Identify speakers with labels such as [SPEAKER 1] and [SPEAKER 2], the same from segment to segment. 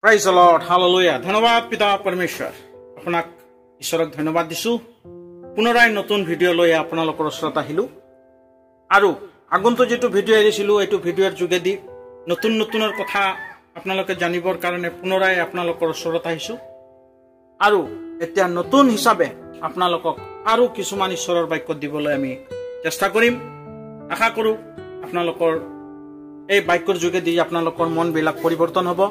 [SPEAKER 1] Praise the Lord. Hallelujah. ধন্যবাদ পিতা পৰমেশ্বৰ আপোনাক ঈশ্বৰক ধন্যবাদ দিছো পুনৰাই নতুন ভিডিঅ' লৈ আপোনালোকৰ ওচৰত আহিলো আৰু আগন্তুক যেটো ভিডিঅ' এৰিছিলো এইটো ভিডিঅ'ৰ যোগেদি নতুনৰ কথা আপোনালোকে জানিবৰ কাৰণে পুনৰাই আপোনালোকৰ ওচৰত আহিছো আৰু এতিয়া নতুন হিচাপে আপোনালোকক আৰু কিছুমান ঈশ্বৰৰ বাক্য দিবলৈ আমি চেষ্টা কৰিম আশা কৰো আপোনালোকৰ এই বাক্যৰ যোগেদি আপোনালোকৰ মন বিলাক পৰিৱৰ্তন হ'ব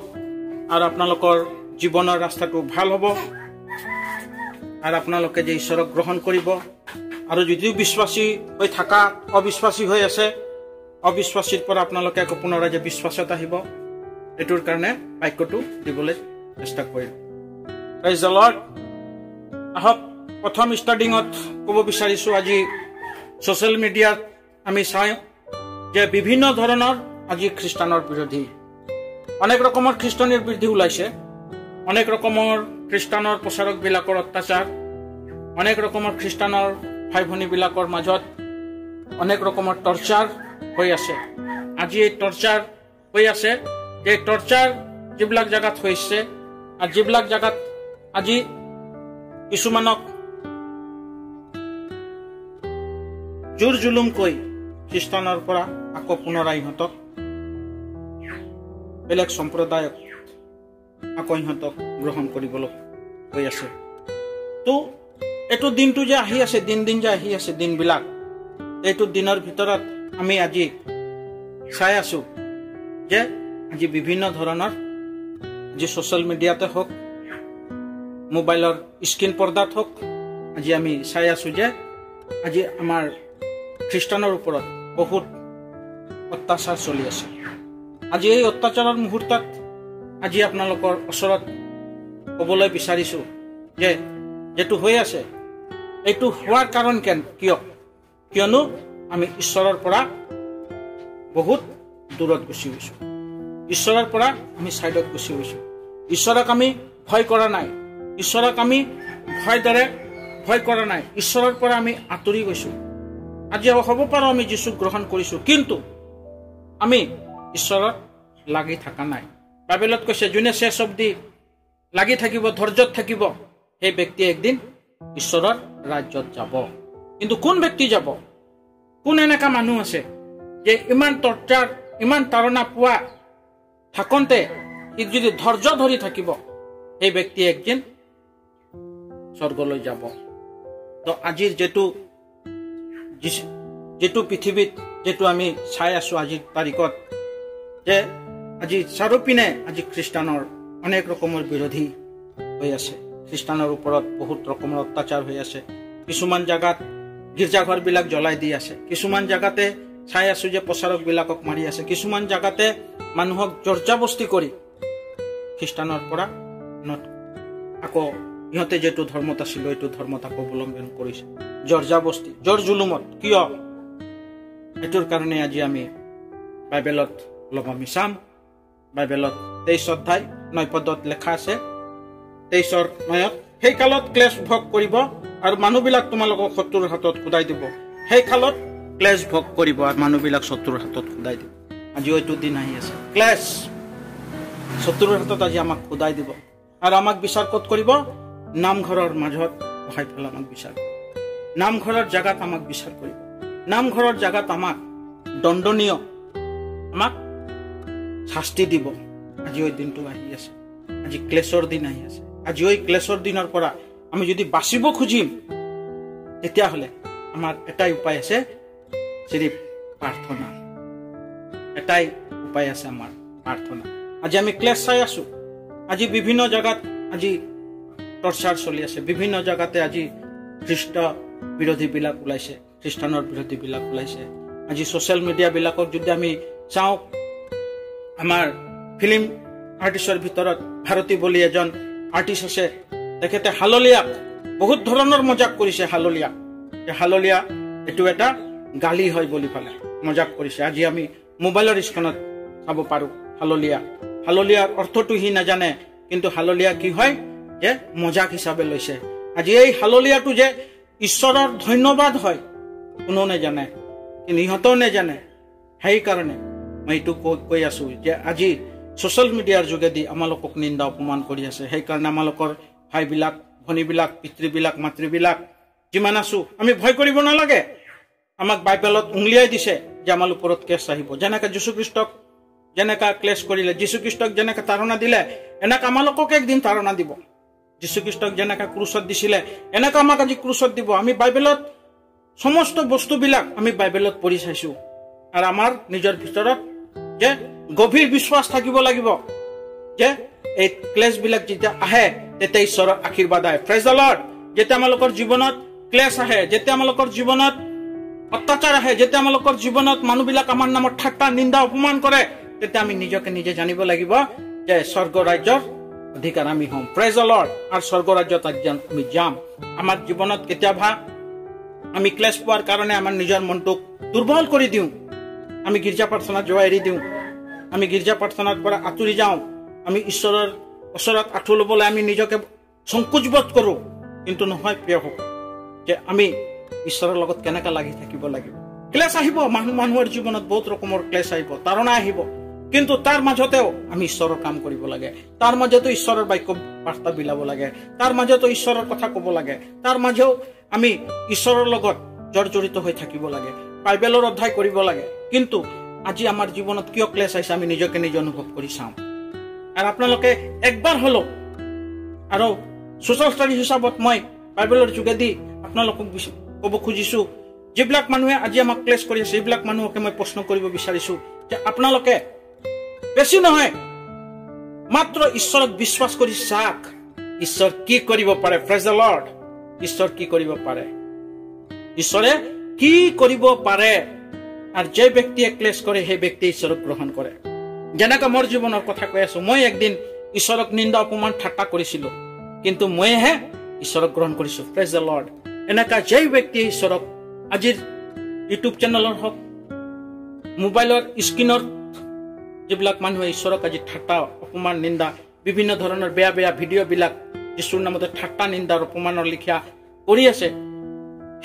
[SPEAKER 1] আৰু আপোনালোকৰ জীৱনৰ ৰাস্তাটো ভাল হ'ব আৰু আপোনালোকে যে ঈশ্বৰক গ্ৰহণ কৰিব আৰু যদি বিশ্বাসী হৈ থাকা অবিশ্বাসী হৈ আছে অবিশ্বাসীৰ পৰা আপোনালোকে আকৌ পুনৰাই যে বিশ্বাসত আহিব এটোৰ কাৰণে বাক্যটো দিবলৈ চেষ্টা কৰিম প্ৰেজ দ্য লৰ্ড আহক প্ৰথম ষ্টাৰ্টিংত ক'ব বিচাৰিছো আজি সোশ্যাল মিডিয়াত আমি চাই যে বিভিন্ন ধৰণৰ আজি খ্ৰীষ্টানৰ বিৰোধী অনেক ৰকমৰ খ্ৰীষ্টানৰ বিৰোধী ওলাইছে অনেক ৰকমৰ খ্ৰীষ্টানৰ প্ৰচাৰক বিলাকৰ অত্যাচাৰ অনেক ৰকমৰ খ্ৰীষ্টানৰ ভাই ভনী বিলাকৰ মাজত অনেক ৰকমৰ টৰ্চাৰ হৈ আছে আজি এই টৰ্চাৰ হৈ আছে এই টৰ্চাৰ যিবিলাক জাগাত হৈছে আৰু যিবিলাক জাগাত আজি কিছুমানক জোৰ জুলুম কৈ খ্ৰীষ্টানৰ পৰা আকৌ পুনৰাই ইহঁতক বেলেগ সম্প্ৰদায়ক আকৌ ইহঁতক গ্ৰহণ কৰিবলৈ হৈ আছে তো এইটো দিনটো যে আহি আছে দিন যে আহি আছে দিনবিলাক এইটো দিনৰ ভিতৰত আমি আজি চাই আছো যে আজি বিভিন্ন ধৰণৰ যে সোশ্যাল মিডিয়াতে হওক মোবাইলৰ স্ক্ৰীন পৰ্দাত হওক আজি আমি চাই আছো যে আজি আমাৰ খ্ৰীষ্টানৰ ওপৰত বহুত অত্যাচাৰ চলি আছে আজি এই অত্যাচাৰৰ মুহূৰ্তত আজি আপোনালোকৰ ওচৰত ক'বলৈ বিচাৰিছো যে যেটো হৈ আছে এইটো হোৱাৰ কাৰণ কিয়নো আমি ঈশ্বৰৰ পৰা বহুত দূৰত গুচি গৈছো ঈশ্বৰৰ পৰা আমি সাইডত গুচি গৈছো ঈশ্বৰক আমি ভয় কৰা নাই ঈশ্বৰক আমি ভয় কৰা নাই ঈশ্বৰৰ পৰা আমি আঁতৰি গৈছো আজি হ'ব পাৰো আমি যীশুক গ্ৰহণ কৰিছো কিন্তু আমি ঈশ্বৰত লাগি থাকা নাই বাইবেলত কৈছে যোনে শেষ অবধি লাগি থাকিব ধৈৰ্যত থাকিব সেই ব্যক্তি একদিন ঈশ্বৰৰ ৰাজ্যত যাব কিন্তু কোন ব্যক্তি যাব কোন এনেকা মানুহ আছে যে ইমান টৰ্চাৰ ইমান তাৰণা পোৱা থাকন্তে যদি ধৈৰ্য ধৰি থাকিব সেই ব্যক্তি একদিন স্বৰ্গলৈ যাব তো আজিৰ যেটো পৃথিৱীত যেটো আমি চাই আছো আজিৰ তাৰিখত যে আজি চাৰিওপিনে আজি খ্ৰীষ্টানৰ অনেক ৰকমৰ বিৰোধী হৈ আছে খ্ৰীষ্টানৰ ওপৰত বহুত ৰকমৰ অত্যাচাৰ হৈ আছে কিছুমান জাগাত গীৰ্জাঘৰ বিলাক জ্বলাই দি আছে কিছুমান জাগাতে চাই আছো যে প্ৰচাৰক বিলাকক মাৰি আছে কিছুমান জাগাতে মানুহক জৰ্জাবস্তি কৰি খ্ৰীষ্টানৰ পৰা আকৌ ইহঁতে যেটো ধৰ্মত আছিল এইটো ধৰ্মত আকৌ অৱলম্বন কৰিছে জৰ্জাবস্তি জোৰ জুলুমত কিয় এটোৰ কাৰণে আজি আমি বাইবেলত অলপ আমি চাম বাইবেলত 23 অধ্যায় 9 পদত লেখা আছে 23 9ত সেই কালত ক্লেশ ভোগ কৰিব আৰু মানুহবিলাক তোমালোকক শত্ৰুৰ হাতত খুদাই দিব সেই কালত ক্লেশ ভোগ কৰিব আৰু মানুহবিলাক শত্ৰুৰ হাতত খুদাই দিব আজি এইটো দিন আহি আছে ক্লেশ শত্ৰুৰ হাতত আজি আমাক খুদাই দিব আৰু আমাক বিচাৰ ক'ত কৰিব নামঘৰৰ মাজত বহাই পেলাই আমাক বিচাৰ নামঘৰৰ জাগাত আমাক বিচাৰ কৰিব নামঘৰৰ জাগাত আমাক দণ্ডনীয় আমাক শাস্তি দিব আজি ওই দিনটো আহি আছে আজি ক্লেশৰ দিন আহি আছে আজি ওই ক্লেশৰ দিনৰ পৰা আমি যদি বাচিব খুজিম তেতিয়াহলে আমাৰ এটাই উপায় আছে সিৰিফ প্ৰাৰ্থনা এটাই উপায় আছে আমাৰ প্ৰাৰ্থনা আজি আমি ক্লেশ চাই আছো আজি বিভিন্ন জাগাত আজি টৰ্চাৰ চলি আছে বিভিন্ন জাগাতে আজি খ্ৰীষ্ট বিৰোধী বিলাক ওলাইছে খ্ৰীষ্টানৰ বিৰোধী বিলাক ওলাইছে আজি সোশ্যাল মিডিয়া বিলাকক যদি আমি চাওঁ আমাৰ ফিল্ম আৰ্টিষ্টৰ ভিতৰত ভাৰতী বুলি এজন আৰ্টিষ্ট আছে তেখেতে হাললিয়াক বহুত ধৰণৰ মজাক কৰিছে হাললিয়া এটো এটা গালি হয় বুলি ফালে মজাক কৰিছে আজি আমি মোবাইলৰ স্ক্ৰীনত চাব পাৰো হাললিয়াৰ অৰ্থটো হি নাজানে কিন্তু হাললিয়া কি হয় যে মজাক হিচাপে লৈছে আজি এই হাললিয়াটো যে ঈশ্বৰৰ ধন্যবাদ হয় কোনো নাজানে কিন্তু ইহঁতেও নাজানে সেই কাৰণে মই এইটো কৈ আছো যে আজি ছ'চিয়েল মিডিয়াৰ যোগেদি আমালোকক নিন্দা অপমান কৰি আছে। সেইকাৰণে আমালোকৰ ভাইবিলাক, ভনীবিলাক, পিতৃবিলাক, মাতৃবিলাক যিমান আছোঁ আমি ভয় কৰিব নালাগে। আমাক বাইবেলত উংলিয়াই দিছে যে আমাৰ ওপৰত কেছ আহিব। যেনেকৈ যীশুখ্ৰীষ্টক যেনেকৈ ক্লেছ কৰিলে, যীশুখ্ৰীষ্টক যেনেকৈ তাৰণা দিলে, এনেকৈ আমালোকক একদিন তাৰণা দিব। যীশুখ্ৰীষ্টক যেনেকৈ ক্ৰুচত দিছিলে এনেকৈ আমাক আজি ক্ৰুচত দিব। আমি বাইবেলত সমস্ত বস্তুবিলাক আমি বাইবেলত পঢ়ি চাইছোঁ। আৰু আমাৰ নিজৰ ভিতৰত যে গভীৰ বিশ্বাস থাকিব লাগিব যে এই ক্লেছবিলাক যেতিয়া আহে তেতিয়া ঈশ্বৰৰ আশীৰ্বাদ আহে। Praise the lord. যেতিয়া আমালোকৰ জীৱনত ক্লেছ আহে, যেতিয়া আমালোকৰ জীৱনত অত্যাচাৰ আহে, যেতিয়া আমালোকৰ জীৱনত মানুহবিলাক আমাৰ নামত ঠাট্টা, নিন্দা, অপমান কৰে, তেতিয়া আমি নিজকে নিজে জানিব লাগিব যে স্বৰ্গ ৰাজ্যৰ অধিকাৰ আমি হ'ম। Praise the lord. আৰু স্বৰ্গ ৰাজ্যত আমি যাম। আমাৰ জীৱনত কেতিয়াবা আমি ক্লেছ পোৱাৰ কাৰণে আমাৰ নিজৰ মনটোক দুৰ্বল কৰি দিওঁ। আমি গীৰ্জা প্ৰাৰ্থনাত যোৱা এৰি দিওঁ। আমি গীৰ্জা প্ৰাৰ্থনাৰ পৰা আঁতৰি যাওঁ। আমি ঈশ্বৰৰ ওচৰত আঁঠু ল'বলৈ আমি নিজকে সংকোচবোধ কৰোঁ। কিন্তু নহয় প্ৰিয়সকল, যে আমি ঈশ্বৰৰ লগত কেনেকৈ লাগি থাকিব লাগিব। ক্লেছ আহিব, মানুহৰ জীৱনত বহুত ৰকমৰ ক্লেছ আহিব, তাৰণা আহিব। কিন্তু তাৰ মাজতেও আমি ঈশ্বৰৰ কাম কৰিব লাগে। তাৰ মাজতো ঈশ্বৰৰ বাক্য বাৰ্তা বিলাব লাগে। তাৰ মাজতো ঈশ্বৰৰ কথা ক'ব লাগে। তাৰ মাজেও আমি ঈশ্বৰৰ লগত জড়িত হৈ থাকিব লাগে। বাইবেলৰ অধ্যায় কৰিব লাগে। কিন্তু আজি আমাৰ জীৱনত কিয় ক্লেছ আহিছে আমি নিজকে নিজে অনুভৱ কৰি চাওঁ। আৰু আপোনালোকে একবাৰ হ'লেও, আৰু ছ'চিয়েল ষ্টাডি হিচাপত মই বাইবেলৰ যোগেদি আপোনালোকক ক'ব খুজিছোঁ, যিবিলাক মানুহে আজি আমাক ক্লেছ কৰি আছে সেইবিলাক মানুহকে মই প্ৰশ্ন কৰিব বিচাৰিছোঁ যে আপোনালোকে বেছি নহয় মাত্ৰ ঈশ্বৰক বিশ্বাস কৰি চাওক, ঈশ্বৰ কি কৰিব পাৰে। Praise the lord. ঈশ্বৰ কি কৰিব পাৰে, ঈশ্বৰে কি কৰিব পাৰে। আৰু যে ব্যক্তিয়ে ক্লেছ কৰে সেই ব্যক্তিয়ে ঈশ্বৰক গ্ৰহণ কৰে। যেনেকৈ মোৰ জীৱনৰ কথা কৈ আছো, মই একদিন ঈশ্বৰক নিন্দা অপমান ঠাট্টা কৰিছিলোঁ, কিন্তু মইহে ঈশ্বৰক গ্ৰহণ কৰিছোঁ। Praise the lord. এনেকুৱা যে ব্যক্তিয়ে ঈশ্বৰক আজিৰ ইউটিউব চেনেলৰ হওক, মোবাইলৰ স্ক্ৰীণৰ যিবিলাক মানুহে ঈশ্বৰক আজি ঠাট্টা অপমান নিন্দা বিভিন্ন ধৰণৰ বেয়া বেয়া ভিডিঅ'বিলাক যীশুৰ নামতে ঠাট্টা নিন্দা অপমানৰ লিখা কৰি আছে,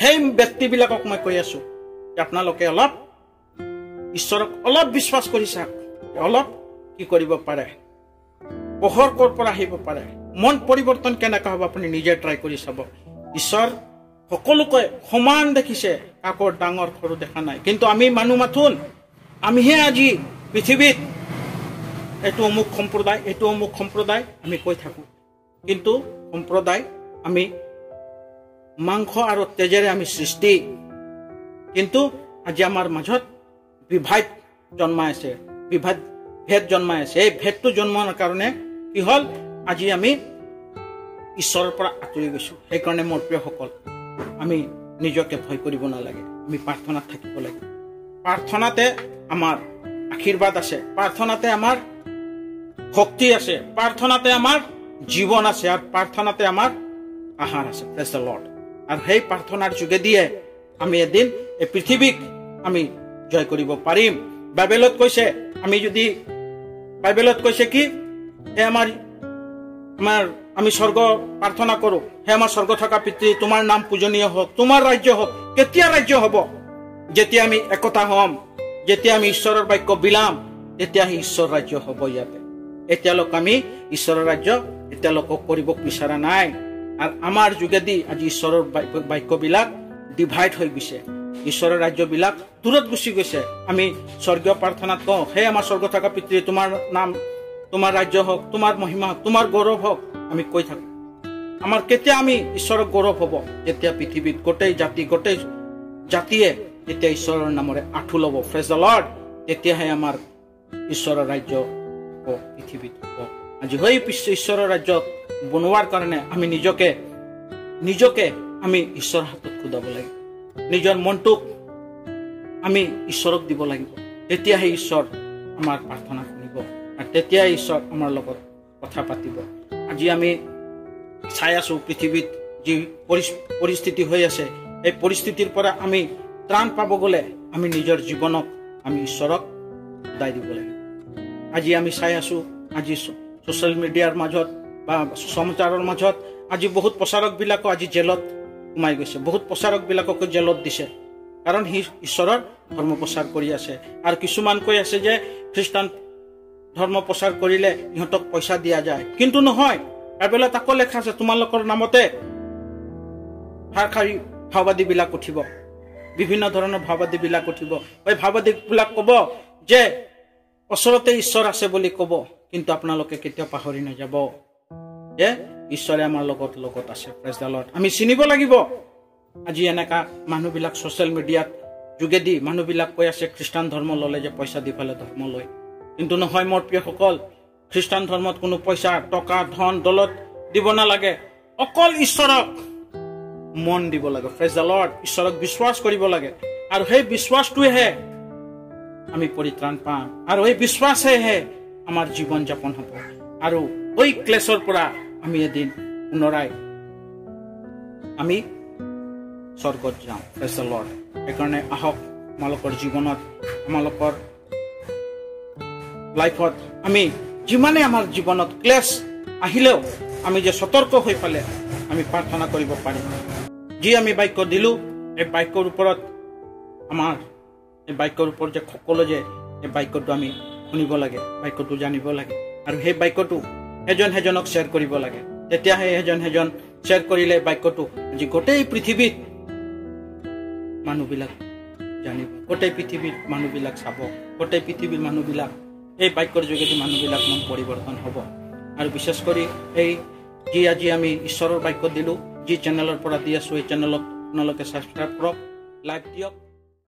[SPEAKER 1] সেই ব্যক্তিবিলাকক মই কৈ আছো যে আপোনালোকে অলপ ঈশ্বৰক অলপ বিশ্বাস কৰি চাওক, অলপ কি কৰিব পাৰে, পোহৰ ক'ৰ পৰা আহিব পাৰে, মন পৰিৱৰ্তন কেনেকৈ হ'ব আপুনি নিজে ট্ৰাই কৰি চাব। ঈশ্বৰ সকলোকে সমান দেখিছে, কাকো ডাঙৰ সৰু দেখা নাই। কিন্তু আমি মানুহ মাথোন, আমিহে আজি পৃথিৱীত এইটো অমুক সম্প্ৰদায়, এইটো অমুক সম্প্ৰদায় আমি কৈ থাকোঁ। কিন্তু সম্প্ৰদায় আমি মাংস আৰু তেজেৰে আমি সৃষ্টি। কিন্তু আজি আমাৰ মাজত বিভাদ জন্মাই আছে, ভেদ জন্মাই আছে। এই ভেদটো জন্মোৱাৰ কাৰণে কি হ'ল, আজি আমি ঈশ্বৰৰ পৰা আঁতৰি গৈছোঁ। সেইকাৰণে মোৰ প্ৰিয়সকল, আমি নিজকে ভয় কৰিব নালাগে। আমি প্ৰাৰ্থনাত থাকিব লাগে। প্ৰাৰ্থনাতে আমাৰ আশীৰ্বাদ আছে, প্ৰাৰ্থনাতে আমাৰ শক্তি আছে, প্ৰাৰ্থনাতে আমাৰ জীৱন আছে, আৰু প্ৰাৰ্থনাতে আমাৰ আহাৰ আছে। Praise the lord. আৰু সেই প্ৰাৰ্থনাৰ যোগেদিয়ে আমি এদিন এই পৃথিৱীক আমি জয় কৰিব পাৰিম। বাইবেলত কৈছে, বাইবেলত কৈছে কি, আমি স্বৰ্গ প্ৰাৰ্থনা কৰোঁ, হে আমাৰ স্বৰ্গ থকা পিতৃ, তোমাৰ নাম পূজনীয় হওক, তোমাৰ ৰাজ্য হওক। কেতিয়া ৰাজ্য হ'ব? যেতিয়া আমি একতা হ'ম, যেতিয়া আমি ঈশ্বৰৰ বাক্য বিলাম, তেতিয়াহে ঈশ্বৰ ৰাজ্য হ'ব ইয়াতে। এতিয়ালৈকে আমি ঈশ্বৰৰ ৰাজ্য এতিয়ালৈকে কৰিব বিচৰা নাই। আৰু আমাৰ যোগেদি আজি ঈশ্বৰৰ বাক্যবিলাক ডিভাইড হৈ গৈছে, ঈশ্বৰৰ ৰাজ্যবিলাক দূৰত গুচি গৈছে। আমি স্বৰ্গীয় প্ৰাৰ্থনাত কওঁ, হে আমাৰ স্বৰ্গ থকা পিতৃ, তোমাৰ নাম, তোমাৰ ৰাজ্য হওক, তোমাৰ মহিমা হওক, তোমাৰ গৌৰৱ হওক, আমি কৈ থাকোঁ। আমাৰ কেতিয়া আমি ঈশ্বৰৰ গৌৰৱ হ'ব? যেতিয়া পৃথিৱীত গোটেই জাতিয়ে যেতিয়া ঈশ্বৰৰ নামৰে আঁঠু ল'ব। Praise the lord. তেতিয়াহে আমাৰ ঈশ্বৰৰ ৰাজ্য পৃথিৱীত হ'ব। আজি সেই ঈশ্বৰৰ ৰাজ্য বনোৱাৰ কাৰণে আমি নিজকে আমি ঈশ্বৰৰ হাতত খোদাব লাগিব। নিজৰ মনটোক আমি ঈশ্বৰক দিব লাগিব। তেতিয়াহে ঈশ্বৰ আমাৰ প্ৰাৰ্থনা শুনিব, আৰু তেতিয়াই ঈশ্বৰ আমাৰ লগত কথা পাতিব। আজি আমি চাই আছো পৃথিৱীত যি পৰিস্থিতি হৈ আছে, এই পৰিস্থিতিৰ পৰা আমি ত্ৰাণ পাব গ'লে আমি নিজৰ জীৱনক আমি ঈশ্বৰক সদায় দিব লাগিব। আজি আমি চাই আছো, আজি ছ'চিয়েল মিডিয়াৰ মাজত বা সমাচাৰৰ মাজত আজি বহুত প্ৰচাৰকবিলাকো আজি জেলত সোমাই গৈছে, বহুত প্ৰচাৰকবিলাককো জেলত দিছে, কাৰণ সি ঈশ্বৰৰ ধৰ্ম প্ৰচাৰ কৰি আছে। আৰু কিছুমান কৈ আছে যে খ্ৰীষ্টান ধৰ্ম প্ৰচাৰ কৰিলে ইহঁতক পইচা দিয়া যায়, কিন্তু নহয়। বাইবেলত আকৌ লেখা আছে তোমালোকৰ নামতে হাৰখাৰী ভাওবাদীবিলাক উঠিব, বিভিন্ন ধৰণৰ ভাওবাদীবিলাক উঠিব। এই ভাওবাদীবিলাক ক'ব যে ওচৰতে ঈশ্বৰ আছে বুলি ক'ব, কিন্তু আপোনালোকে কেতিয়াও পাহৰি নাযাব যে ঈশ্বৰে আমাৰ লগত আছে। Praise the lord. আমি চিনিব লাগিব। আজি এনেকা মানুহবিলাক ছ'চিয়েল মিডিয়াত যোগেদি মানুহবিলাক কৈ আছে খ্ৰীষ্টান ধৰ্ম ল'লে যে পইচা দি পেলাই ধৰ্ম লয়, কিন্তু নহয় মোৰ প্ৰিয়সকল। খ্ৰীষ্টান ধৰ্মত কোনো পইচা, টকা, ধন দৌলত দিব নালাগে। অকল ঈশ্বৰক মন দিব লাগে। Praise the lord. ঈশ্বৰক বিশ্বাস কৰিব লাগে, আৰু সেই বিশ্বাসটোৱেহে আমি পৰিত্ৰাণ পাম, আৰু এই বিশ্বাসেহে আমাৰ জীৱন যাপন হ'ব, আৰু ওই ক্লেশৰ পৰা আমি এদিন পুনৰাই আমি স্বৰ্গত যাওঁ। Praise the lord. সেইকাৰণে আহক তোমালোকৰ জীৱনত, তোমালোকৰ লাইফত আমি যিমানে আমাৰ জীৱনত ক্লেশ আহিলেও আমি যে সতৰ্ক হৈ পালে আমি প্ৰাৰ্থনা কৰিব পাৰিম। যি আমি বাক্য দিলোঁ, এই বাক্যৰ ওপৰত আমাৰ এই বাক্যৰ ওপৰত যে সকলো যে এই বাক্যটো আমি শুনিব লাগে, বাক্যটো জানিব লাগে, আৰু সেই বাক্যটো এজনক শ্বেয়াৰ কৰিব লাগে। তেতিয়াহে এজন শ্বেয়াৰ কৰিলে বাক্যটো আজি গোটেই পৃথিৱীত মানুহবিলাক জানিব, গোটেই পৃথিৱীৰ মানুহবিলাক চাব, গোটেই পৃথিৱীৰ মানুহবিলাক এই বাক্যৰ যোগেদি মানুহবিলাক মন পৰিৱৰ্তন হ'ব। আৰু বিশেষ কৰি এই যি আজি আমি ঈশ্বৰৰ বাক্য দিলোঁ, যি চেনেলৰ পৰা দি আছোঁ, এই চেনেলক আপোনালোকে ছাবস্ক্ৰাইব কৰক, লাইক দিয়ক।